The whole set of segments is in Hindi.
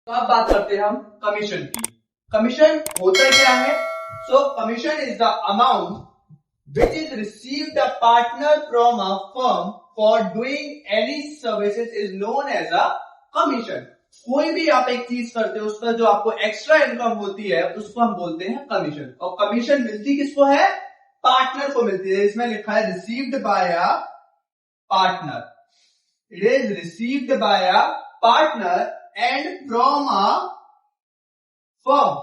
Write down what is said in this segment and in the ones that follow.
तो अब बात करते हैं हम कमीशन की। कमीशन होता क्या है? So commission is the amount which is received the partner from a firm for doing any services is known as a commission. कोई भी आप एक चीज करते हो उस पर जो आपको एक्स्ट्रा इनकम होती है उसको हम बोलते हैं कमीशन। और कमीशन मिलती किसको है? पार्टनर को मिलती है। इसमें लिखा है received by a partner. It is received by a partner and from a firm.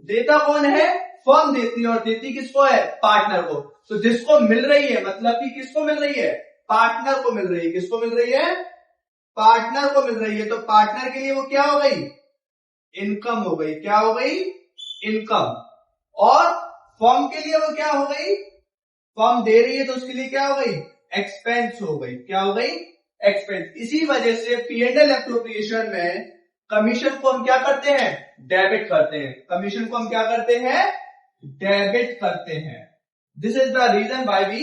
देता कौन है? फर्म देती है। और देती किसको है? पार्टनर को। तो जिसको मिल रही है मतलब कि किसको मिल रही है? पार्टनर को मिल रही है। किसको मिल रही है? पार्टनर को मिल रही है। तो पार्टनर के लिए वो क्या हो गई? इनकम हो गई। क्या हो गई? इनकम। और फर्म के लिए वो क्या हो गई? फर्म दे रही है तो उसके लिए क्या हो गई? एक्सपेंस हो गई। क्या हो गई? एक्सपेंस। इसी वजह से P&L एप्रोप्रिएशन में कमीशन को हम क्या करते हैं? डेबिट करते हैं। कमीशन को हम क्या करते हैं? डेबिट करते हैं। This is the reason why we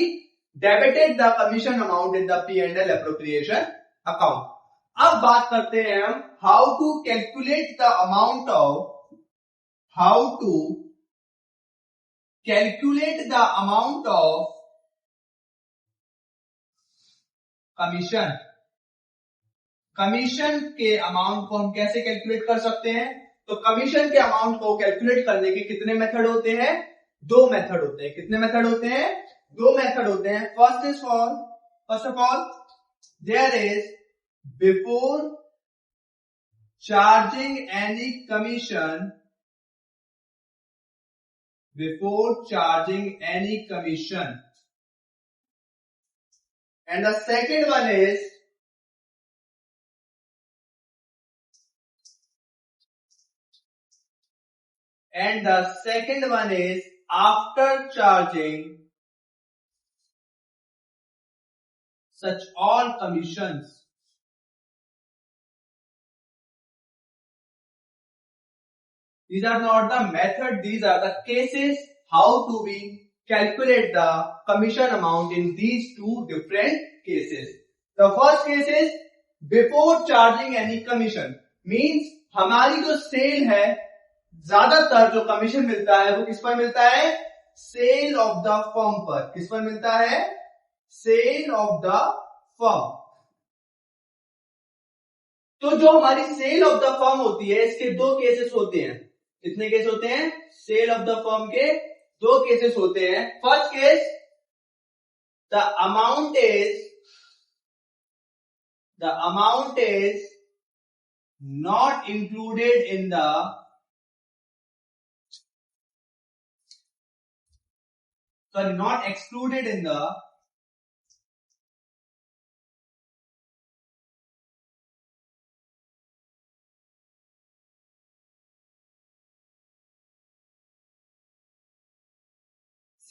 debited the commission amount in the P&L appropriation account. अब बात करते हैं हम how to calculate the amount of commission. Commission के अमाउंट को हम कैसे कैलकुलेट कर सकते हैं? तो कमीशन के अमाउंट को कैलकुलेट करने के कितने मेथड होते हैं? दो मेथड होते हैं। कितने मेथड होते हैं? दो मेथड होते हैं। First of all there is before charging any commission and the second one is after charging such all commissions. These are not the method, these are the cases how to we calculate the commission amount in these two different cases. The first case is before charging any commission, means हमारी जो सेल है, ज्यादातर जो कमीशन मिलता है वो किस पर मिलता है? सेल ऑफ द फर्म पर। किस पर मिलता है? Sale of the firm. तो जो हमारी सेल ऑफ द फर्म होती है इसके दो केसेस होते हैं। कितने केस होते हैं? सेल ऑफ द फर्म के दो केसेस होते हैं। First case, the amount is not included in the not excluded in the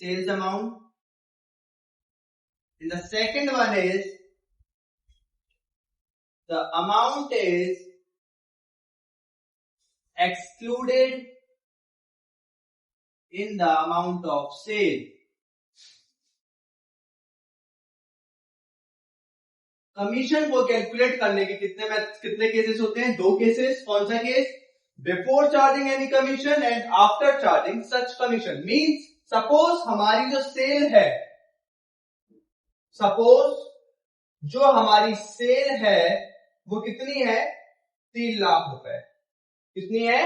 sales amount, and the second one is the amount is excluded in the amount of sale. Commission को कैलकुलेट करने के कितने केसेस होते हैं? दो केसेस। कौन सा case? Before charging any commission and after charging such commission. Means suppose हमारी जो सेल है, सपोज जो हमारी सेल है वो कितनी है? 3 लाख रुपए। कितनी है?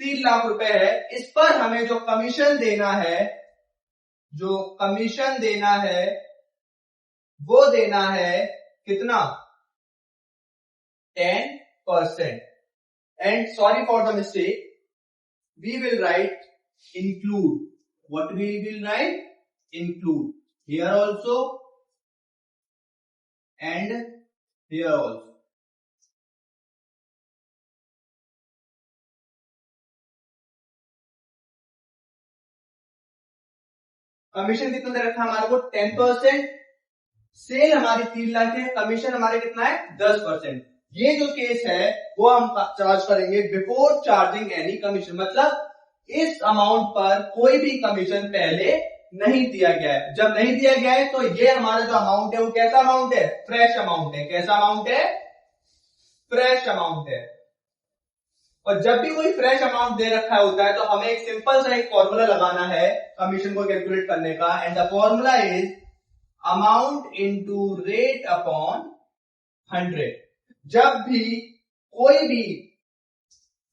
3 लाख रुपए है। इस पर हमें जो कमीशन देना है वो देना है कितना? 10%. And sorry for the mistake, we will write include. What we will write? Include. Here also and here also. Commission कितना दे रखा है हमारे को? 10%। सेल हमारी 3 लाख है, कमीशन हमारे कितना है? 10%। ये जो केस है वो हम चार्ज करेंगे बिफोर चार्जिंग एनी कमीशन। मतलब इस अमाउंट पर कोई भी कमीशन पहले नहीं दिया गया है। जब नहीं दिया गया है तो ये हमारा जो अमाउंट है वो कैसा अमाउंट है? फ्रेश अमाउंट है। कैसा अमाउंट है? फ्रेश अमाउंट है। और जब भी कोई फ्रेश अमाउंट दे रखा होता है तो हमें एक सिंपल सा एक फॉर्मूला लगाना है कमीशन को कैलकुलेट करने का, and the formula is amount into rate upon 100। जब भी कोई भी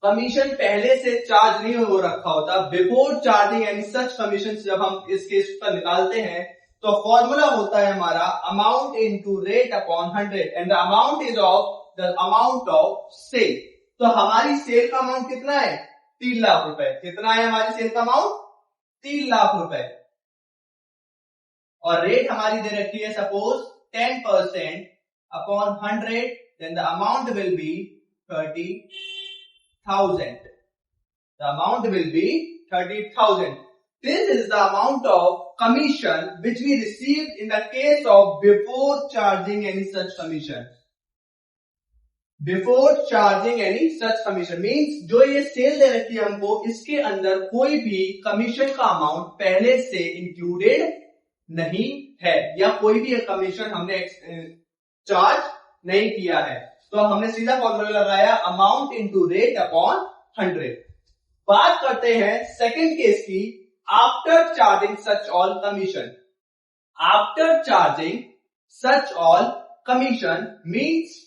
कमीशन पहले से चार्ज नहीं हो रखा होता, before charging any such commission, जब हम इस केस पर निकालते हैं तो फॉर्मूला होता है हमारा amount into rate upon 100, and the amount is of the amount of sale. तो हमारी सेल का अमाउंट कितना है? 3 लाख रुपए। कितना है हमारी सेल का अमाउंट? 3 लाख रुपए। और रेट हमारी दे रखी है suppose 10% upon 100, then the amount will be 30,000. The amount will be 30,000. This is the amount of commission which we received in the case of before charging any such commission. Before charging any such commission means जो ये सेल दे रखी है हमको, इसके अंदर कोई भी कमीशन का अमाउंट पहले से इंक्लूडेड नहीं है, या कोई भी कमीशन हमने चार्ज नहीं किया है। तो हमने सीधा फॉर्मूला लगाया अमाउंट इनटू रेट अपॉन 100। बात करते हैं सेकंड केस की, आफ्टर चार्जिंग सच ऑल कमीशन। आफ्टर चार्जिंग सच ऑल कमीशन मीन्स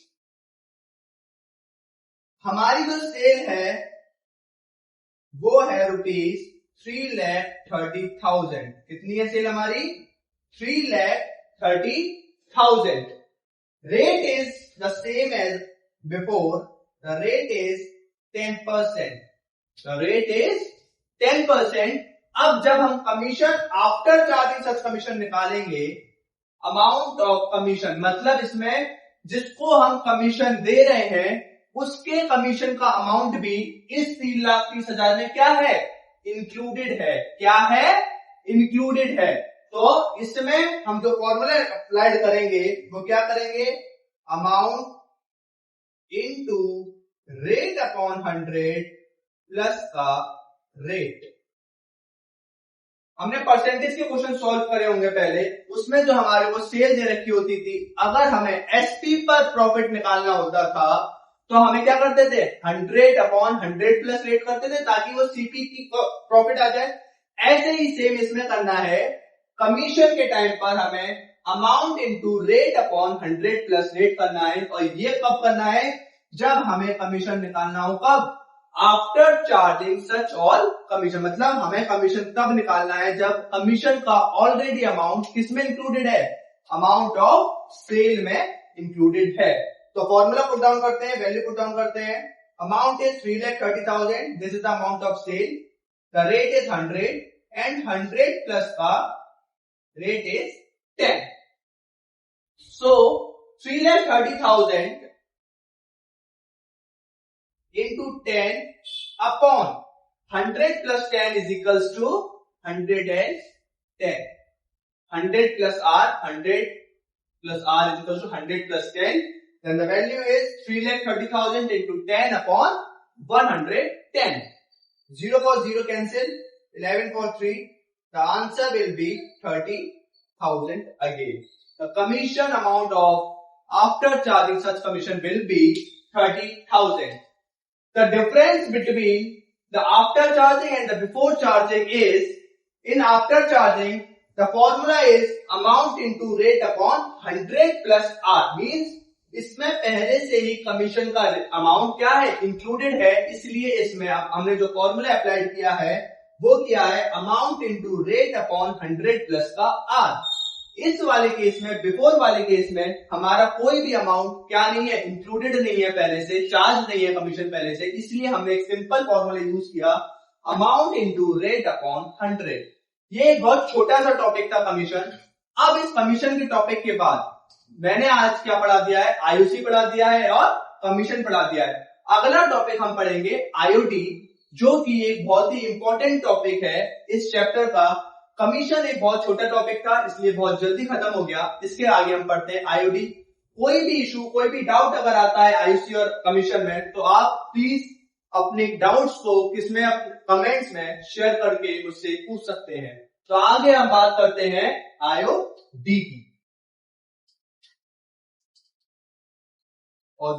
हमारी जो सेल है वो है ₹3,30,000। कितनी है सेल हमारी? 3,30,000। Rate is the same as before. The rate is 10%. The rate is 10%. अब जब हम कमीशन आफ्टर चार्जिंग सच कमीशन निकालेंगे, अमाउंट ऑफ कमीशन मतलब इसमें जिसको हम कमीशन दे रहे हैं उसके कमीशन का अमाउंट भी इस 3,30,000 में क्या है? इंक्लूडेड है। क्या है? इंक्लूडेड है। तो इसमें हम जो फॉर्मूला अप्लाइड करेंगे वो क्या करेंगे? Amount into rate upon 100 plus का रेट। हमने परसेंटेज के क्वेश्चन सॉल्व करे होंगे पहले, उसमें जो हमारे को सेल दे रखी होती थी, अगर हमें एसपी पर प्रॉफिट निकालना होता था तो हमें क्या करते थे? 100 अपॉन 100 प्लस रेट करते थे ताकि वो सीपी की प्रॉफिट आ जाए। ऐसे ही सेम इसमें करना है। कमीशन के टाइम पर हमें amount into rate upon 100 plus rate करना है, और ये कब करना है? जब हमें कमीशन निकालना हो। कब? आफ्टर चार्जिंग सच ऑल कमीशन। मतलब हमें कमीशन तब निकालना है जब कमीशन का ऑलरेडी अमाउंट किसमें इंक्लूडेड है? अमाउंट ऑफ सेल में इंक्लूडेड है। तो फॉर्मूला पुट डाउन करते हैं, वैल्यू पुट डाउन करते हैं। Amount is 3,30,000, this is the amount of sale, the rate is 100 and 100 plus का rate is 10. So 3,30,000 into 10 upon 100 plus 10 is equals to 110. 100 plus R, 100 plus R is equals to 100 plus 10. Then the value is 3,30,000 into 10 upon 110. 0 for 0 cancel, 11 for 3. The answer will be 30,000 again. The commission amount of after charging such commission will be 30,000. The difference between the after charging and the before charging is, in after charging the formula is amount into rate upon 100 plus R, means इसमें पहले से ही कमीशन का अमाउंट क्या है? इंक्लूडेड है। इसलिए इसमें हमने जो फॉर्मूला अप्लाई किया है वो क्या है? Amount into rate upon 100 plus का आर। इस वाले केस में, बिफोर वाले केस में हमारा कोई भी अमाउंट क्या नहीं है? इंक्लूडेड नहीं है, पहले से चार्ज नहीं है कमीशन पहले से। इसलिए हमने एक सिंपल फॉर्मूला यूज किया, अमाउंट इनटू रेट अपॉन 100। ये एक बहुत छोटा सा टॉपिक था कमीशन। अब इस कमीशन के टॉपिक के बाद मैंने आज क्या पढ़ा दिया है? आईओसी पढ़ा दिया है और कमीशन पढ़ा दिया है। अगला टॉपिक हम पढ़ेंगे आईओटी, जो कि एक बहुत ही इंपॉर्टेंट टॉपिक है इस चैप्टर का। कमीशन एक बहुत छोटा टॉपिक था इसलिए बहुत जल्दी खत्म हो गया। इसके आगे हम पढ़ते हैं आईओटी। कोई भी इशू, कोई भी डाउट अगर आता है आईओसी और कमीशन में तो आप प्लीज अपने डाउट्स को किसमें? कमेंट्स में शेयर करके मुझसे पूछ सकते हैं। तो आगे हम बात करते हैं आईओडी की। और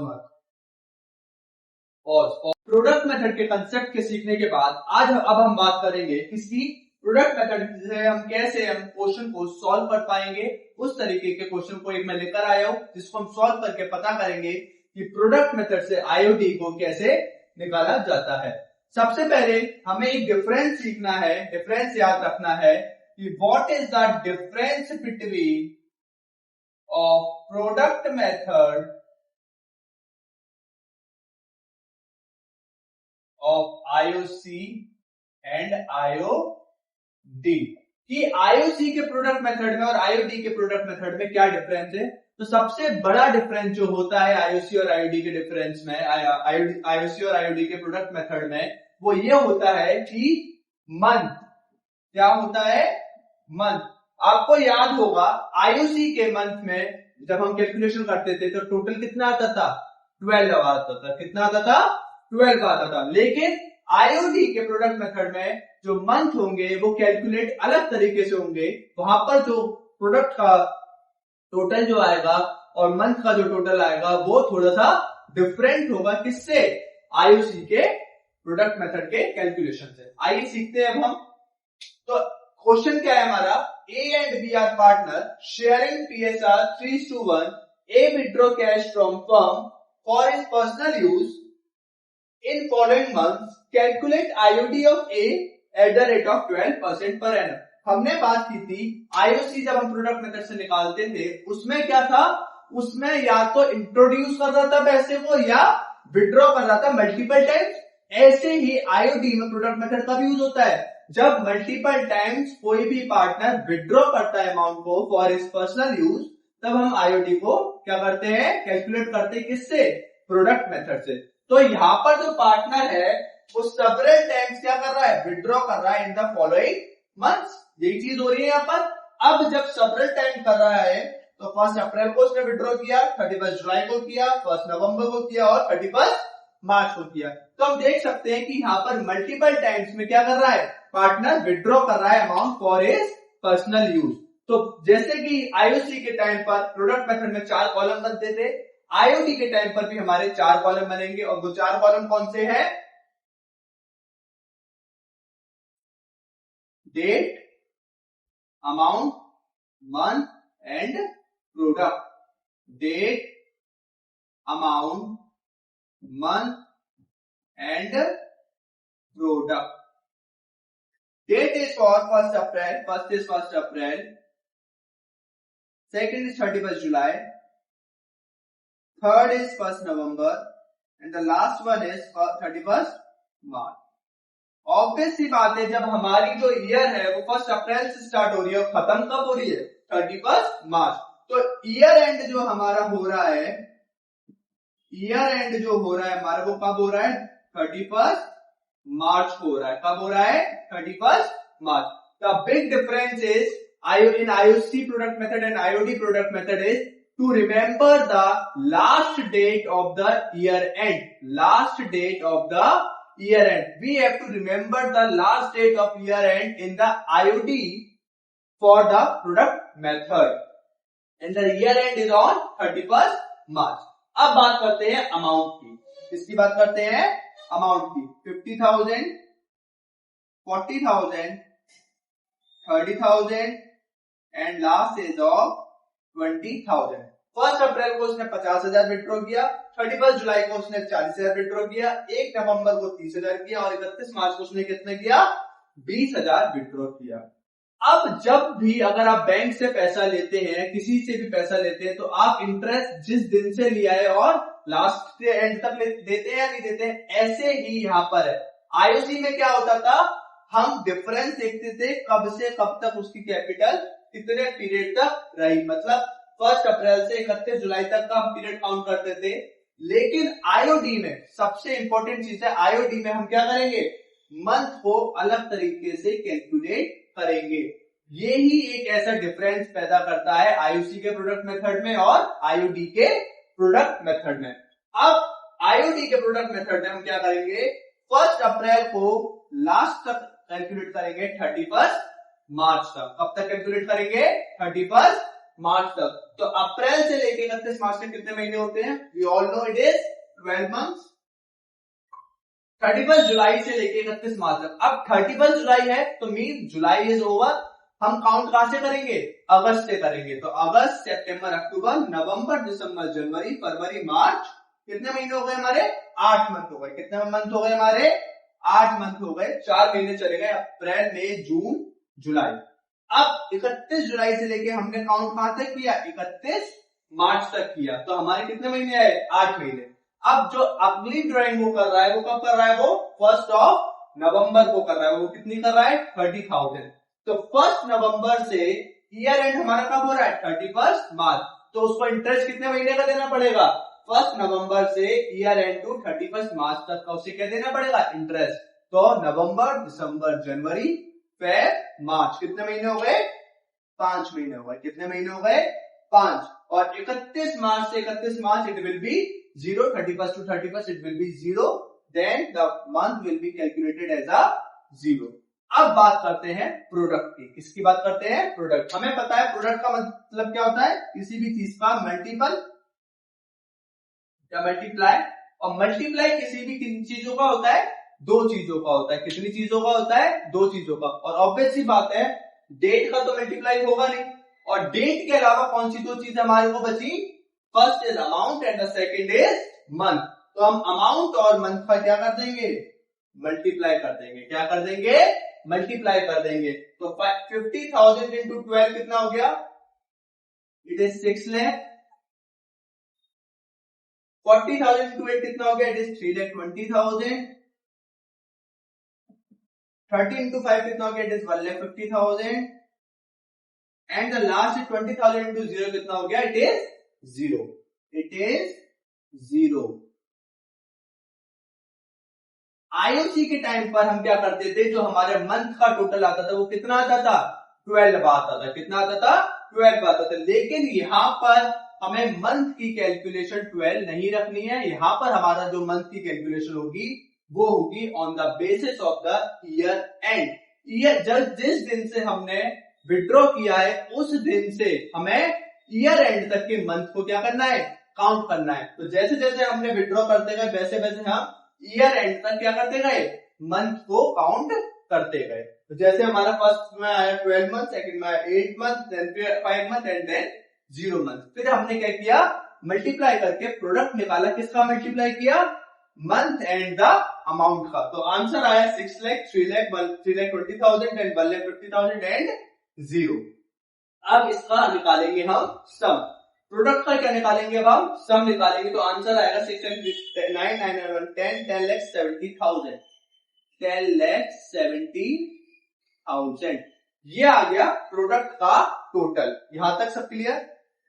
प्रोडक्ट मेथड के कंसेप्ट के सीखने के बाद अब हम बात करेंगे किसी प्रोडक्ट मेथड से हम कैसे हम क्वेश्चन को सॉल्व कर पाएंगे। उस तरीके के क्वेश्चन को एक मैं लेकर आया हूं जिसको हम सॉल्व करके पता करेंगे कि प्रोडक्ट मेथड से आईओडी को कैसे निकाला जाता है। सबसे पहले हमें एक डिफरेंस सीखना है, डिफरेंस याद रखना है कि what is the difference between of product method of IOC and IOD, कि आईओसी के प्रोडक्ट मेथड में और आईओडी के प्रोडक्ट मेथड में क्या डिफरेंस है। तो सबसे बड़ा डिफरेंस जो होता है आईओसी और आईओडी के डिफरेंस में, आईओसी और आईओडी के प्रोडक्ट मेथड में, वो ये होता है कि मंथ, क्या होता है, मंथ। आपको याद होगा आईओसी के मंथ में जब हम कैलकुलेशन करते थे तो टोटल कितना आता था, 12 आता था। कितना आता था, 12 आता था। लेकिन आईओडी के प्रोडक्ट मेथड में जो मंथ होंगे वो कैलकुलेट अलग तरीके से होंगे। वहां पर जो प्रोडक्ट का टोटल जो आएगा और मंथ का जो टोटल आएगा वो थोड़ा सा डिफरेंट होगा। किससे, आईओसी के प्रोडक्ट मेथड के कैलकुलेशन से। आइए सीखते हैं अब हम। तो क्वेश्चन क्या है हमारा, A and B are partner sharing PSR 3:1। A withdraw cash from firm for his personal use in following months, calculate IOD of A at the rate of 12% per annum। हमने बात की थी आईओसी जब हम प्रोडक्ट मेथड से निकालते थे उसमें क्या था, उसमें या तो इंट्रोड्यूस कर रहा था पैसे को या विड्रॉ कर रहा था मल्टीपल टाइम्स। ऐसे ही आईओडी में प्रोडक्ट मेथड का भी यूज होता है। जब मल्टीपल टाइम्स कोई भी पार्टनर विड्रॉ करता है अमाउंट को फॉर हिज पर्सनल यूज, तब हम आईओडी को क्या करते हैं, कैलकुलेट करते हैं। किससे, प्रोडक्ट मेथड से। तो यहां पर जो पार्टनर है वो सेवरल टाइम्स क्या कर रहा है, विड्रॉ कर रहा है इन द फॉलोइंग मंथ्स। यही चीज हो रही है यहाँ पर। अब जब सेवरल टाइम कर रहा है तो 1 अप्रैल को उसने विड्रॉ किया, 31 जुलाई को किया, 1 नवंबर को किया और 31 मार्च को किया। तो हम देख सकते हैं कि यहाँ पर मल्टीपल टाइम्स में क्या कर रहा है, पार्टनर विड्रॉ कर रहा है amount for his personal use. तो जैसे कि आईओसी के टाइम पर प्रोडक्ट मेथड में 4 कॉलम बनते थे, आईओडी के टाइम पर भी हमारे 4 कॉलम बनेंगे। और वो 4 कॉलम कौन से हैं, date, amount, month and product. Date, amount, month and product. Date is for 1 April, first is 1 April, second is 31 July, third is 1 November and the last one is 31st March। Obvious सी बात है, जब हमारी जो ईयर है वो 1 अप्रैल से स्टार्ट हो रही है और खत्म कब हो रही है, 31 मार्च। तो ईयर एंड जो हमारा हो रहा है, ईयर एंड जो हो रहा है हमारा वो कब हो रहा है, 31 मार्च को हो रहा है। कब हो रहा है, 31 March. The big difference is in IOC product method and IOD product method is to remember the last date of the year end, last date of the year end। We have to remember the last date of year end in the IOD for the product method and the year end is on 31st March। अब बात करते हैं अमाउंट की। किसकी बात करते हैं, अमाउंट की। 50,000, 40,000, 30,000 and last is of 20,000। 1 अप्रैल को उसने 50,000 विड्रॉ किया, 31 जुलाई को उसने 40,000 विड्रॉ किया, 1 नवंबर को 30,000 किया और 31 मार्च को उसने कितने किया, 20,000 विड्रॉ किया। अब जब भी अगर आप बैंक से पैसा लेते हैं, किसी से भी पैसा लेते हैं, तो आप इंटरेस्ट जिस दिन से लिया है और लास्ट से एंड तक देते हैं या नहीं देते हैं, ऐसे ही यहाँ पर है। आईओसी में क्या होता था, हम डिफरेंस देखते थे कब से कब तक उसकी कैपिटल कितने पीरियड तक रही, मतलब 1 अप्रैल से 31 जुलाई तक का हम पीरियड काउंट करते थे। लेकिन आईओडी में सबसे इंपॉर्टेंट चीज है, आईओडी में हम क्या करेंगे, मंथ को अलग तरीके से कैलकुलेट करेंगे। ये ही एक ऐसा डिफरेंस पैदा करता है आईओसी के प्रोडक्ट मेथड में और आईओडी के प्रोडक्ट मेथड में। अब आईओडी के प्रोडक्ट मेथड में हम क्या करेंगे, 1 अप्रैल को लास्ट तक कैलकुलेट करेंगे 31 मार्च तक। कब तक कैलकुलेट करेंगे, 31 मार्च तक। तो अप्रैल से लेके 31 मार्च तक कितने महीने होते हैं, we all know it is 12 months. 31 जुलाई से लेके 31 मार्च तक। अब 31 जुलाई है तो मीन जुलाई इज ओवर, हम काउंट कहां से करेंगे, अगस्त से करेंगे। तो अगस्त, सितंबर, अक्टूबर, नवंबर, दिसंबर, जनवरी, फरवरी, मार्च, कितने महीने हो गए हमारे, 8 मंथ हो गए। कितने मंथ हो गए हमारे, 8 मंथ हो गए। 4 महीने चले गए, अप्रैल, मई, जून, जुलाई। अब 31 जुलाई से लेके हमने काउंट कहां तक किया, 31 मार्च तक किया। तो हमारे कितने महीने आए, 8 महीने। अब जो अगली ड्राइंग वो कर रहा है, वो कब कर रहा है, वो 1 नवंबर को कर रहा है। वो कितनी कर रहा है, 30,000। तो 1 नवंबर से ईयर एंड हमारा कब हो रहा है, 31 मार्च। तो उसको इंटरेस्ट कितने महीने का देना पड़ेगा, 1 नवंबर से ईयर एंड टू 31 मार्च तक का उसे क्या देना पड़ेगा, इंटरेस्ट। तो नवंबर, दिसंबर, जनवरी, फेब, मार्च, कितने महीने हो गए, 5 महीने हो गए। कितने महीने हो गए, 5। और 31 मार्च से 31 March it will be 0, 31 to 31 it will be 0, then the month will be calculated as a 0. अब बात करते हैं प्रोडक्ट की। किसकी बात करते हैं, प्रोडक्ट। हमें पता है प्रोडक्ट का मतलब क्या होता है, किसी भी चीज का मल्टीपल या मल्टीप्लाई। और मल्टीप्लाई किसी भी किन चीजों का होता है, 2 चीजों का होता है। कितनी चीजों का होता है, 2 चीजों का। और ऑब्वियस सी बात है डेट का तो मल्टीप्लाई होगा नहीं। और डेट के अलावा कौन सी 2 चीजें हमारे को बची, first is amount and the second is month. तो हम अमाउंट और मंथ का क्या कर देंगे, मल्टीप्लाई कर देंगे। क्या कर देंगे, मल्टीप्लाई कर देंगे। तो 50,000 इंटू 12 कितना हो गया, इट इज 6 लाख। 40,000 इंटू 8 कितना हो गया, इट इज 3,20,000। 30 इंटू 5 कितना हो गया, it is 1,50,000। And the last 20,000 into 0 कितना हो गया, it is 0। It is 0। IOC के टाइम पर हम क्या करते थे, जो हमारे मंथ का टोटल आता था वो कितना आता था, 12 आता था। कितना आता था, 12 आता था। लेकिन यहां पर हमें मंथ की कैलकुलेशन 12 नहीं रखनी है। यहां पर हमारा जो मंथ की कैलकुलेशन होगी वो होगी on the basis of the year and. Year जिस दिन से हमने विड्रॉ किया है उस दिन से हमें ईयर एंड तक के मंथ को क्या करना है, काउंट करना है। तो जैसे जैसे हमने विड्रॉ करते गए वैसे वैसे हम ईयर एंड तक क्या करते गए, मंथ को काउंट करते गए। तो जैसे हमारा फर्स्ट में आया 12 मंथ, सेकंड में आया 8 month, then 5 month and then 0 month. फिर हमने क्या किया, मल्टीप्लाई करके प्रोडक्ट निकाला। किसका मल्टीप्लाई किया, मंथ एंड द अमाउंट का। तो आंसर आया 6 लाख, 3 लाख, 3,20,000 एंड 1,50,000 एंड 0। अब इसका निकालेंगे हम सम। प्रोडक्ट का क्या निकालेंगे, अब हम सम निकालेंगे। तो आंसर आएगा 6 and 9, 9 and 1, 10, 10,70,000, 10,70,000। ये आ गया प्रोडक्ट का टोटल। यहां तक सब क्लियर,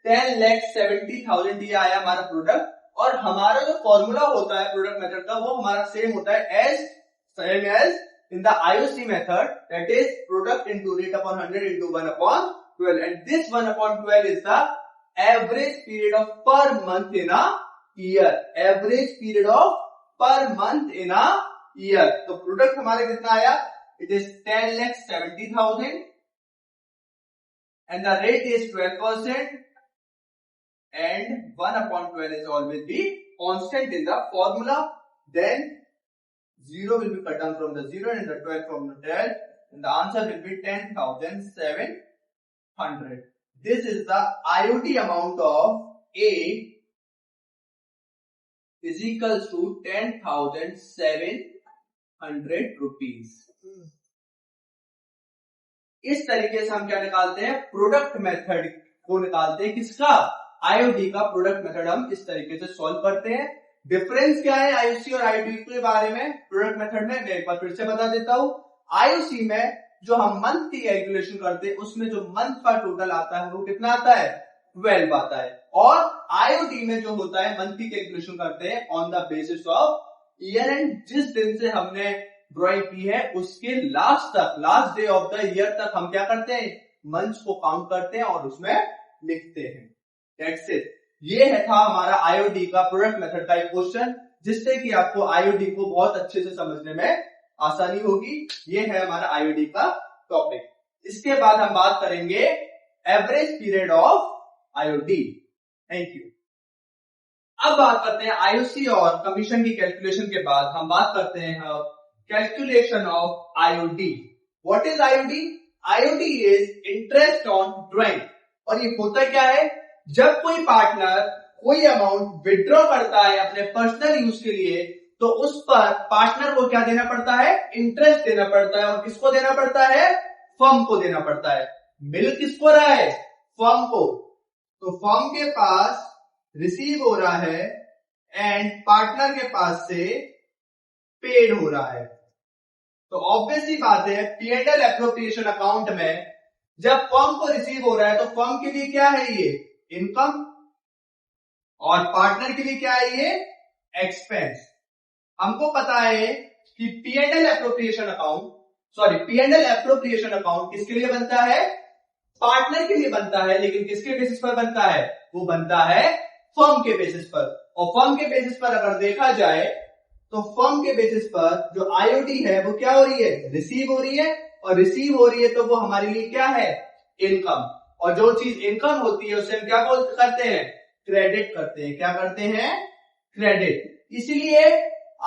10,70,000 ये आया हमारा प्रोडक्ट। और हमारा जो फॉर्मूला होता है प्रोडक्ट मेथड का वो हमारा सेम होता है same as in the IOC method, that is product into rate upon 100 into 1/12, and this 1/12 is the average period of per month in a year. Average period of per month in a year. तो प्रोडक्ट हमारे कितना आया, it is 10,70,000 and the rate is 12%, and 1/12 is always be constant in the formula. Then 0 will be cut down from the 0 and the 12 from the 12, and the answer will be 10,700. This is the IOD amount of A is equals to 10,700 rupees. इस तरीके से हम क्या निकालते हैं, प्रोडक्ट मेथड को निकालते हैं। किसका, आईओडी का प्रोडक्ट मेथड हम इस तरीके से सॉल्व करते हैं। डिफरेंस क्या है आईओसी और आईओडी के बारे में प्रोडक्ट मेथड में, मैं एक बार फिर से बता देता हूं। आईओसी में जो हम मंथ की कैलकुलेशन करते हैं उसमें जो मंथ का टोटल आता है वो कितना आता है, 12 आता है। और आईओडी में जो होता है मंथ की कैलकुलेशन करते हैं on the basis of year and. जिस दिन से हमने ड्रॉइंग की है उसके लास्ट तक, last day of the year तक हम क्या करते हैं, मंथ्स को काउंट करते हैं और उसमें लिखते हैं। That's it. ये है था हमारा आईओडी का प्रोडक्ट मेथड का एक क्वेश्चन, जिससे कि आपको आईओडी को बहुत अच्छे से समझने में आसानी होगी। ये है हमारा आईओडी का टॉपिक। इसके बाद हम बात करेंगे average period of IOD. Thank you. अब बात करते हैं आईओसी और कमीशन की कैलकुलेशन के बाद हम बात करते हैं calculation of IOD. What is IOD? IOD is interest on drawing. और ये होता क्या है, जब कोई पार्टनर कोई अमाउंट विड्रॉ करता है अपने पर्सनल यूज के लिए, तो उस पर पार्टनर को क्या देना पड़ता है? इंटरेस्ट देना पड़ता है। और किसको देना पड़ता है? फर्म को देना पड़ता है। मिल किसको रहा है? फर्म को। तो फर्म के पास रिसीव हो रहा है एंड पार्टनर के पास से पेड हो रहा है। तो ऑब्वियसली बात है, P&L एप्रोप्रिएशन अकाउंट में जब फर्म को रिसीव हो रहा है तो फर्म के लिए क्या है? ये इनकम, और पार्टनर के लिए क्या है? ये एक्सपेंस। हमको पता है कि P&L एप्रोप्रिएशन अकाउंट किसके लिए बनता है? पार्टनर के लिए बनता है। लेकिन किसके बेसिस पर बनता है? वो बनता है फर्म के बेसिस पर। और फर्म के बेसिस पर अगर देखा जाए तो फर्म के बेसिस पर जो आईओडी है वो क्या हो रही है? रिसीव हो रही है। और रिसीव हो रही है तो वो हमारे लिए क्या है? इनकम। और जो चीज इनकम होती है उसे हम क्या करते हैं? क्रेडिट करते हैं। क्या करते हैं? क्रेडिट। इसलिए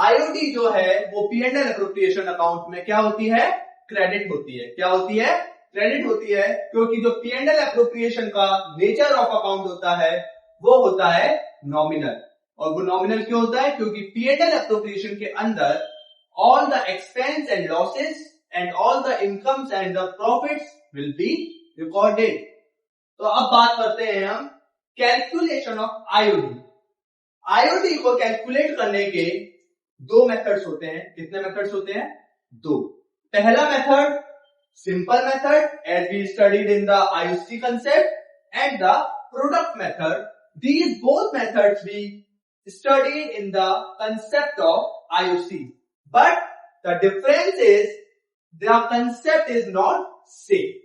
आईओडी जो है वो P&L एप्रोप्रिएशन अकाउंट में क्या होती है? क्रेडिट होती है। क्या होती है? क्रेडिट होती है। क्योंकि जो P&L एप्रोप्रिएशन का नेचर ऑफ अकाउंट होता है वो होता है नॉमिनल। और वो नॉमिनल क्यों होता है? क्योंकि P&L एप्रोप्रिएशन के अंदर all the expense and losses and all the incomes and the profits will be recorded. तो अब बात करते हैं हम कैलकुलेशन ऑफ आईओडी। आईओडी को कैलकुलेट करने के दो मेथड्स होते हैं। कितने मेथड्स होते हैं? दो। पहला method simple method as we studied in the IOC concept and the product method. These both methods we studied in the concept of IOC, but the difference is the concept is not same.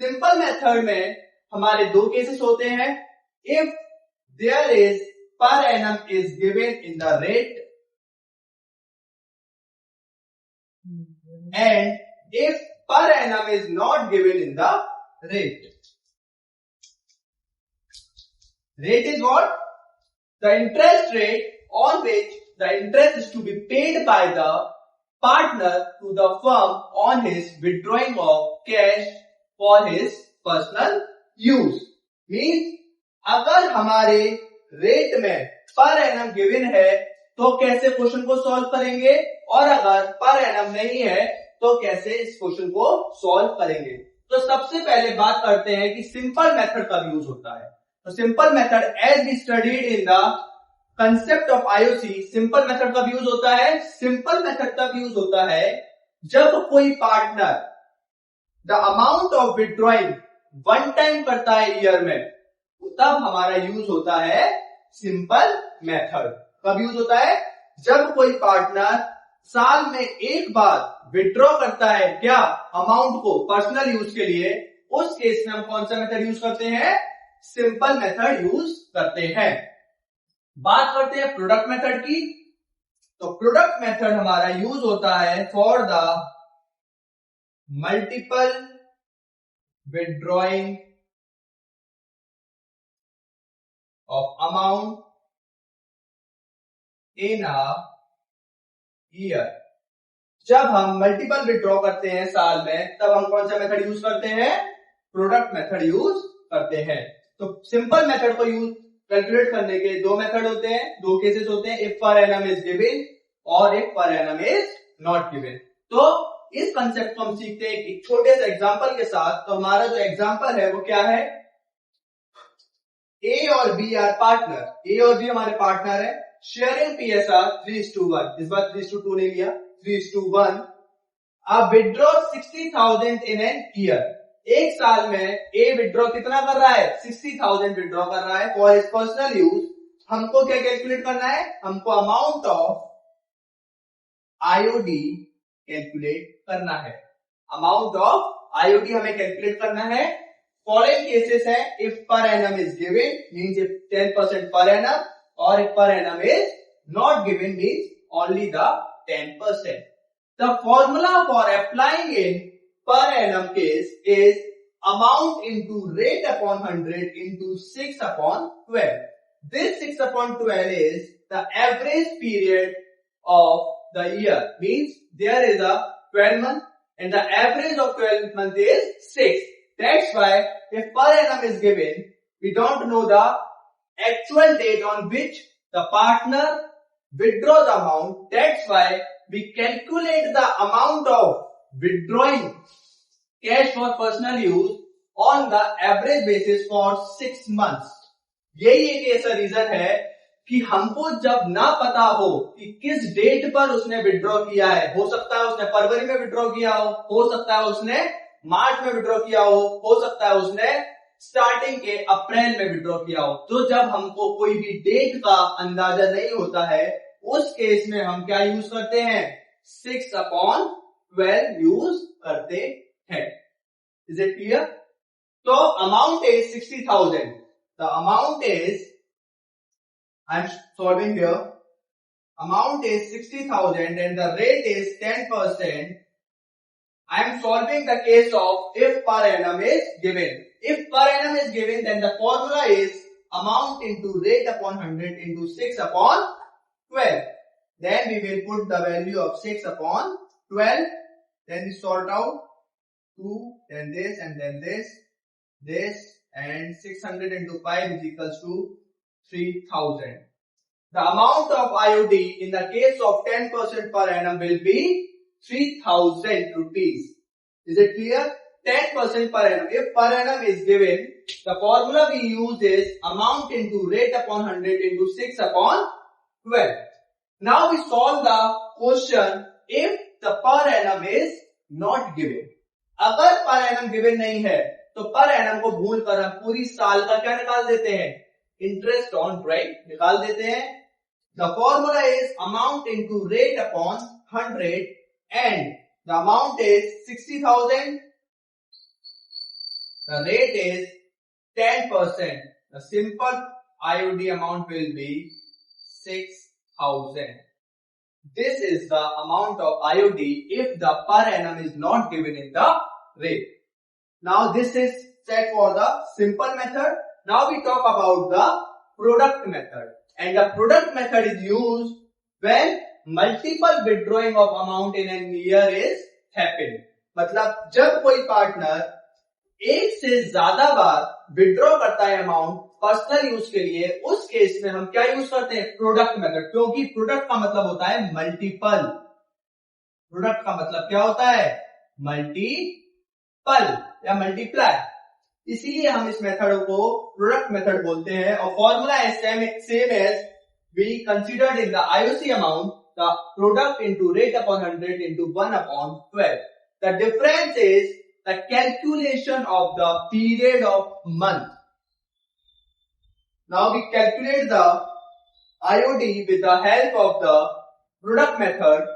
Simple method में हमारे दो केसेस होते हैं। If there is per annum is given in the rate and if per annum is not given in the rate. Rate is what? The interest rate on which the interest is to be paid by the partner to the firm on his withdrawing of cash for his personal use. Means अगर हमारे रेट में पर एनम गिवन है तो कैसे क्वेश्चन को सॉल्व करेंगे, और अगर पर एनम नहीं है तो कैसे इस क्वेश्चन को सॉल्व करेंगे। तो सबसे पहले बात करते हैं कि सिंपल मेथड कब यूज होता है। तो simple method as we studied in the concept of IOC, simple method कब यूज होता है? सिंपल मेथड तब यूज होता है जब कोई partner the amount of withdrawing one time करता है ईयर में, तब हमारा यूज होता है सिंपल मेथड। कब यूज होता है? जब कोई पार्टनर साल में एक बार विड्रॉ करता है क्या? अमाउंट को पर्सनल यूज के लिए। उस केस में हम कौन सा मेथड यूज करते हैं? सिंपल मेथड यूज करते हैं। बात करते हैं प्रोडक्ट मेथड की। तो प्रोडक्ट मेथड हमारा यूज होता है for the multiple withdrawing of amount in a year. जब हम मल्टीपल विड्रॉ करते हैं साल में, तब हम कौन सा मेथड यूज करते हैं? प्रोडक्ट मेथड यूज करते हैं। तो सिंपल मेथड को यूज कैलकुलेट करने के दो मेथड होते हैं, दो केसेस होते हैं, if per annum is given और if per annum is not given. तो इस कंसेप्ट को हम सीखते हैं एक छोटे से एग्जांपल के साथ। तो हमारा जो एग्जांपल है वो क्या है? ए और बी आर पार्टनर। ए और बी हमारे पार्टनर है। Sharing PSR 3:1। इस बार 3:2 नहीं लिया, 3:1। अब विड्रॉ 60,000 इन एन ईयर। एक साल में ए विड्रॉ कितना कर रहा है? 60,000 विड्रॉ कर रहा है फॉर हिज पर्सनल यूज। हमको क्या कैलकुलेट करना है? हमको अमाउंट ऑफ आईओडी कैलकुलेट करना है। अमाउंट ऑफ आईओडी हमें कैलकुलेट करना है। फॉलोइंग केसेस है, if per annum is given means if 10% per annum, और if per annum is not given means only the 10%. The formula for applying in per annum case is amount into rate upon 100 into 6 upon 12. This 6 upon 12 is the average period of the year. Means there is a 12 month and the average of 12 month is 6. That's why if per annum is given, we don't know the actual date on which the partner withdraws amount. That's why we calculate the amount of withdrawing cash for personal use on the average basis for 6 months. यही एक ऐसा रीजन है कि हमको जब ना पता हो कि किस डेट पर उसने विड्रॉ किया है, हो सकता है उसने फरवरी में विड्रॉ किया हो सकता है उसने मार्च में विड्रॉ किया हो सकता है उसने स्टार्टिंग के अप्रैल में विड्रॉ किया हो। तो जब हमको कोई भी डेट का अंदाजा नहीं होता है, उस केस में हम क्या यूज करते हैं? 6 upon 12 यूज करते हैं। Is it clear? तो amount is 60,000. The amount is, I am solving here, amount is 60,000 and the rate is 10%. I am solving the case of if per annum is given. If per annum is given, then the formula is amount into rate upon 100 into 6 upon 12. Then we will put the value of 6 upon 12. Then we sort out 2, then this and then this, and 600 into 5 is equals to 3,000. The amount of IOD in the case of 10% per annum will be 3,000 rupees. Is it clear? 10% per annum. If per annum is given, the formula we use is amount into rate upon 100 into 6 upon 12. Now we solve the question if the per annum is not given. अगर per annum given नहीं है, तो per annum को भूल कर हम पूरी साल का क्या निकाल देते हैं? इंटरेस्ट ऑन ड्राइव निकाल देते हैं. The formula is amount into rate upon 100 and the amount is 60,000. The rate is 10%. The simple IOD amount will be 6,000. This is the amount of IOD if the per annum is not given in the rate. Now this is set for the simple method. Now we talk about the product method. And the product method is used when multiple withdrawing of amount in a year is happening. मतलब जब कोई पार्टनर एक से ज्यादा बार विड्रॉ करता है अमाउंट पर्सनल यूज के लिए, उस केस में हम क्या यूज करते हैं? Product method. क्योंकि प्रोडक्ट का मतलब होता है मल्टीपल. प्रोडक्ट का मतलब क्या होता है? मल्टीपल या मल्टीप्लाई. इसीलिए हम इस मेथड को प्रोडक्ट मेथड बोलते हैं. और फॉर्मूला है same as we considered in the IOC amount, the product into rate upon 100 into 1 upon 12. The difference is the calculation of the period of month. Now we calculate the IOD with the help of the product method.